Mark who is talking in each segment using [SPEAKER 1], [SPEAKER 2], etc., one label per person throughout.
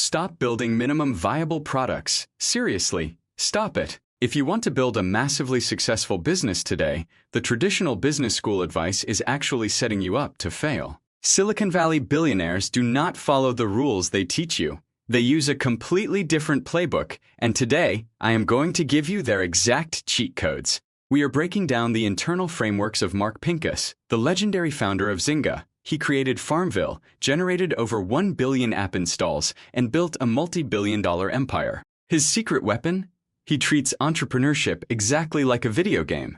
[SPEAKER 1] Stop building minimum viable products. Seriously, stop it. If you want to build a massively successful business today, the traditional business school advice is actually setting you up to fail. Silicon Valley billionaires do not follow the rules they teach you. They use a completely different playbook, and today, I am going to give you their exact cheat codes. We are breaking down the internal frameworks of Mark Pincus, the legendary founder of Zynga. He created FarmVille, generated over 1 billion app installs, and built a multi-billion-dollar empire. His secret weapon? He treats entrepreneurship exactly like a video game.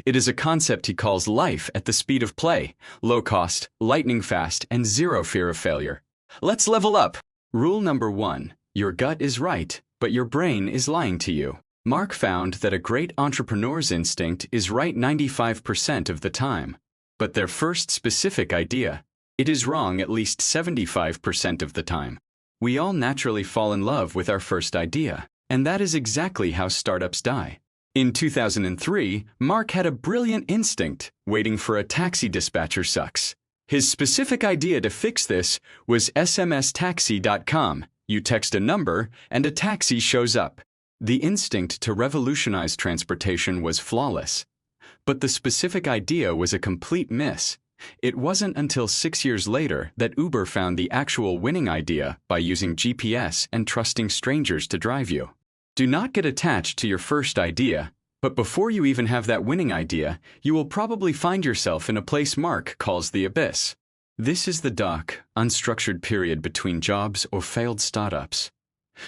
[SPEAKER 1] It is a concept he calls life at the speed of play, low cost, lightning fast, and zero fear of failure. Let's level up! Rule number 1. Your gut is right, but your brain is lying to you. Mark found that a great entrepreneur's instinct is right 95% of the time. But their first specific idea, it is wrong at least 75% of the time. We all naturally fall in love with our first idea, and that is exactly how startups die. In 2003, Mark had a brilliant instinct, waiting for a taxi dispatcher sucks. His specific idea to fix this was smstaxi.com. You text a number, and a taxi shows up. The instinct to revolutionize transportation was flawless. But the specific idea was a complete miss. It wasn't until 6 years later that Uber found the actual winning idea by using GPS and trusting strangers to drive you. Do not get attached to your first idea, but before you even have that winning idea, you will probably find yourself in a place Mark calls the abyss. This is the dark, unstructured period between jobs or failed startups.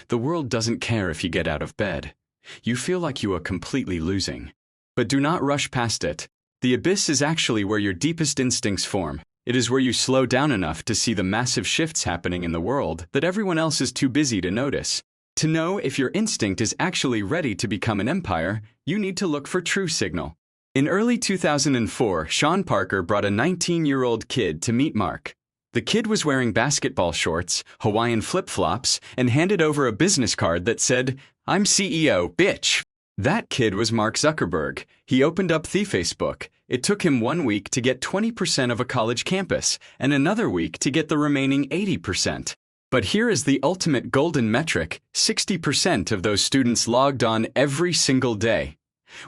[SPEAKER 1] The world doesn't care if you get out of bed. You feel like you are completely losing. But do not rush past it. The abyss is actually where your deepest instincts form. It is where you slow down enough to see the massive shifts happening in the world that everyone else is too busy to notice. To know if your instinct is actually ready to become an empire, you need to look for true signal. In early 2004, Sean Parker brought a 19-year-old kid to meet Mark. The kid was wearing basketball shorts, Hawaiian flip-flops, and handed over a business card that said, "I'm CEO, bitch." That kid was Mark Zuckerberg. He opened up the Facebook. It took him 1 week to get 20% of a college campus, and another week to get the remaining 80%. But here is the ultimate golden metric: 60% of those students logged on every single day.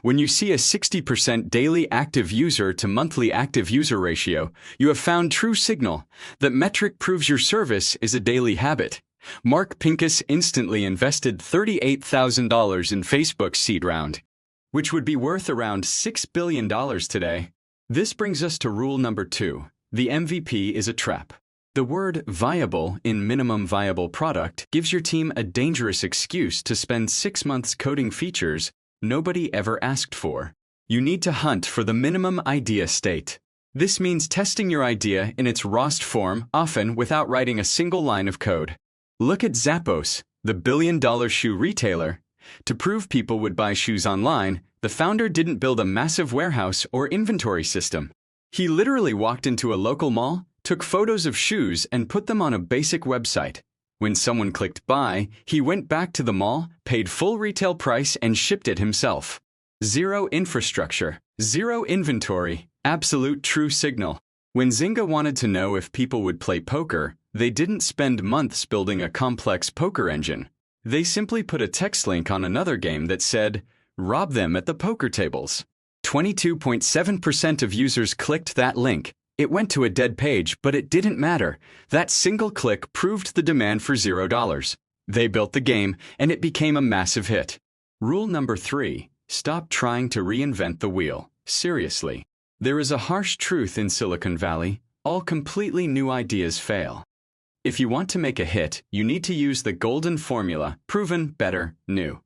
[SPEAKER 1] When you see a 60% daily active user to monthly active user ratio, you have found true signal. That metric proves your service is a daily habit. Mark Pincus instantly invested $38,000 in Facebook's seed round, which would be worth around $6 billion today. This brings us to rule number 2. The MVP is a trap. The word viable in minimum viable product gives your team a dangerous excuse to spend 6 months coding features nobody ever asked for. You need to hunt for the minimum idea state. This means testing your idea in its rawest form, often without writing a single line of code. Look at Zappos, the billion-dollar shoe retailer. To prove people would buy shoes online, the founder didn't build a massive warehouse or inventory system. He literally walked into a local mall, took photos of shoes, and put them on a basic website. When someone clicked buy, he went back to the mall, paid full retail price, and shipped it himself. Zero infrastructure, zero inventory, absolute true signal. When Zynga wanted to know if people would play poker, they didn't spend months building a complex poker engine. They simply put a text link on another game that said, "Rob them at the poker tables." 22.7% of users clicked that link. It went to a dead page, but it didn't matter. That single click proved the demand for $0. They built the game, and it became a massive hit. Rule number 3. Stop trying to reinvent the wheel. Seriously. There is a harsh truth in Silicon Valley. All completely new ideas fail. If you want to make a hit, you need to use the golden formula: proven, better, new.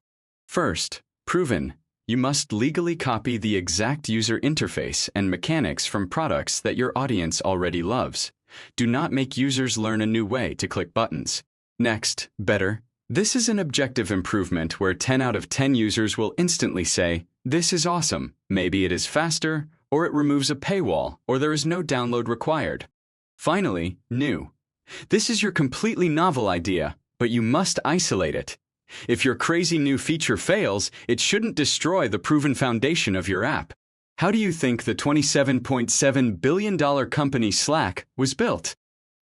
[SPEAKER 1] First, proven. You must legally copy the exact user interface and mechanics from products that your audience already loves. Do not make users learn a new way to click buttons. Next, better. This is an objective improvement where 10 out of 10 users will instantly say, "This is awesome." Maybe it is faster, or it removes a paywall, or there is no download required. Finally, new. This is your completely novel idea, but you must isolate it. If your crazy new feature fails, it shouldn't destroy the proven foundation of your app. How do you think the $27.7 billion company Slack was built?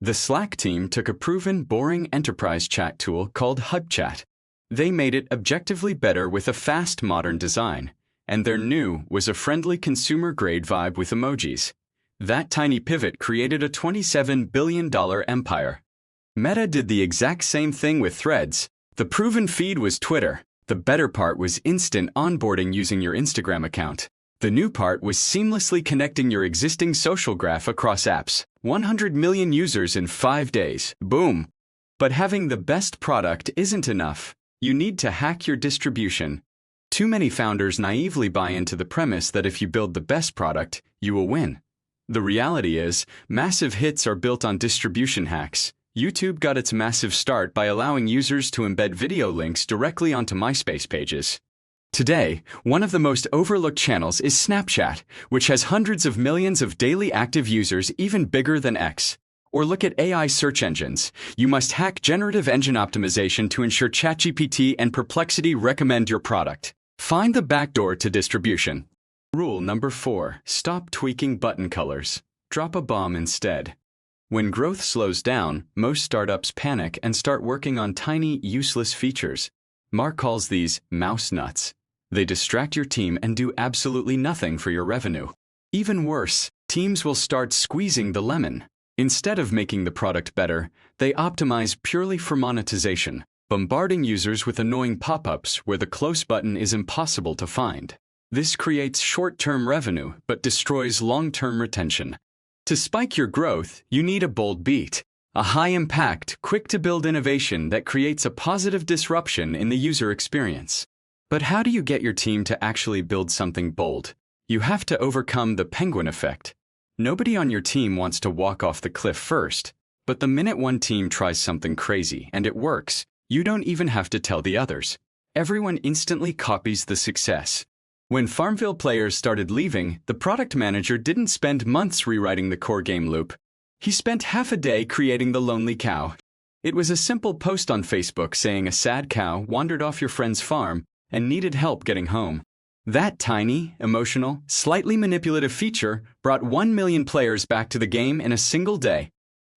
[SPEAKER 1] The Slack team took a proven, boring enterprise chat tool called HubChat. They made it objectively better with a fast, modern design, and their new was a friendly consumer-grade vibe with emojis. That tiny pivot created a $27 billion empire. Meta did the exact same thing with Threads. The proven feed was Twitter. The better part was instant onboarding using your Instagram account. The new part was seamlessly connecting your existing social graph across apps. 100 million users in 5 days. Boom! But having the best product isn't enough. You need to hack your distribution. Too many founders naively buy into the premise that if you build the best product, you will win. The reality is, massive hits are built on distribution hacks. YouTube got its massive start by allowing users to embed video links directly onto MySpace pages. Today, one of the most overlooked channels is Snapchat, which has hundreds of millions of daily active users, even bigger than X. Or look at AI search engines. You must hack generative engine optimization to ensure ChatGPT and Perplexity recommend your product. Find the backdoor to distribution. Rule number 4. Stop tweaking button colors. Drop a bomb instead. When growth slows down, most startups panic and start working on tiny, useless features. Mark calls these mouse nuts. They distract your team and do absolutely nothing for your revenue. Even worse, teams will start squeezing the lemon. Instead of making the product better, they optimize purely for monetization, bombarding users with annoying pop-ups where the close button is impossible to find. This creates short-term revenue but destroys long-term retention. To spike your growth, you need a bold beat, a high-impact, quick-to-build innovation that creates a positive disruption in the user experience. But how do you get your team to actually build something bold? You have to overcome the penguin effect. Nobody on your team wants to walk off the cliff first, but the minute one team tries something crazy and it works, you don't even have to tell the others. Everyone instantly copies the success. When FarmVille players started leaving, the product manager didn't spend months rewriting the core game loop. He spent half a day creating the lonely cow. It was a simple post on Facebook saying a sad cow wandered off your friend's farm and needed help getting home. That tiny, emotional, slightly manipulative feature brought 1 million players back to the game in a single day.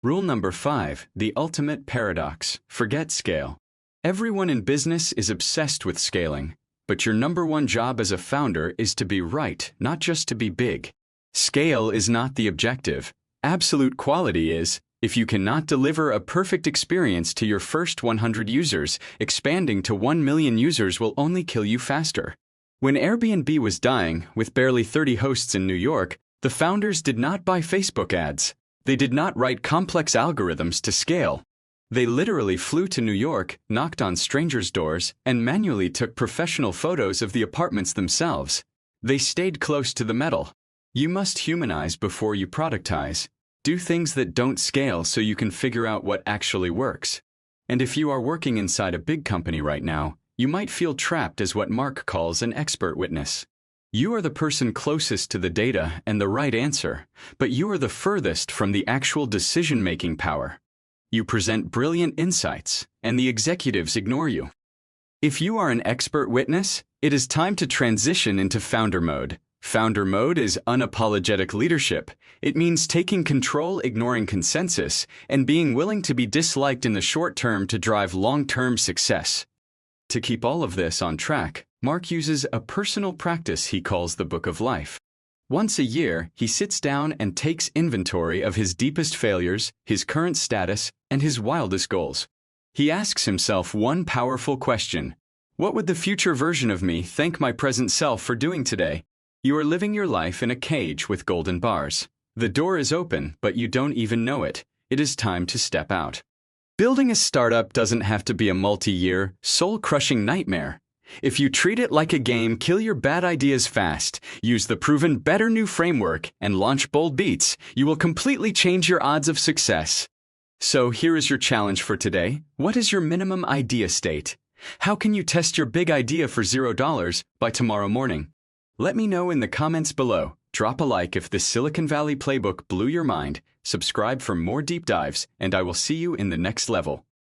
[SPEAKER 1] Rule number 5, the ultimate paradox. Forget scale. Everyone in business is obsessed with scaling, but your number one job as a founder is to be right, not just to be big. Scale is not the objective. Absolute quality is. If you cannot deliver a perfect experience to your first 100 users, expanding to 1 million users will only kill you faster. When Airbnb was dying, with barely 30 hosts in New York, the founders did not buy Facebook ads. They did not write complex algorithms to scale. They literally flew to New York, knocked on strangers' doors, and manually took professional photos of the apartments themselves. They stayed close to the metal. You must humanize before you productize. Do things that don't scale so you can figure out what actually works. And if you are working inside a big company right now, you might feel trapped as what Mark calls an expert witness. You are the person closest to the data and the right answer, but you are the furthest from the actual decision-making power. You present brilliant insights, and the executives ignore you. If you are an expert witness, it is time to transition into founder mode. Founder mode is unapologetic leadership. It means taking control, ignoring consensus, and being willing to be disliked in the short term to drive long-term success. To keep all of this on track, Mark uses a personal practice he calls the Book of Life. Once a year, he sits down and takes inventory of his deepest failures, his current status, and his wildest goals. He asks himself one powerful question: what would the future version of me thank my present self for doing today? You are living your life in a cage with golden bars. The door is open, but you don't even know it. It is time to step out. Building a startup doesn't have to be a multi-year, soul-crushing nightmare. If you treat it like a game, kill your bad ideas fast, use the proven Better New framework, and launch bold beats, you will completely change your odds of success. So here is your challenge for today. What is your minimum idea state? How can you test your big idea for $0 by tomorrow morning? Let me know in the comments below. Drop a like if this Silicon Valley playbook blew your mind, subscribe for more deep dives, and I will see you in the next level.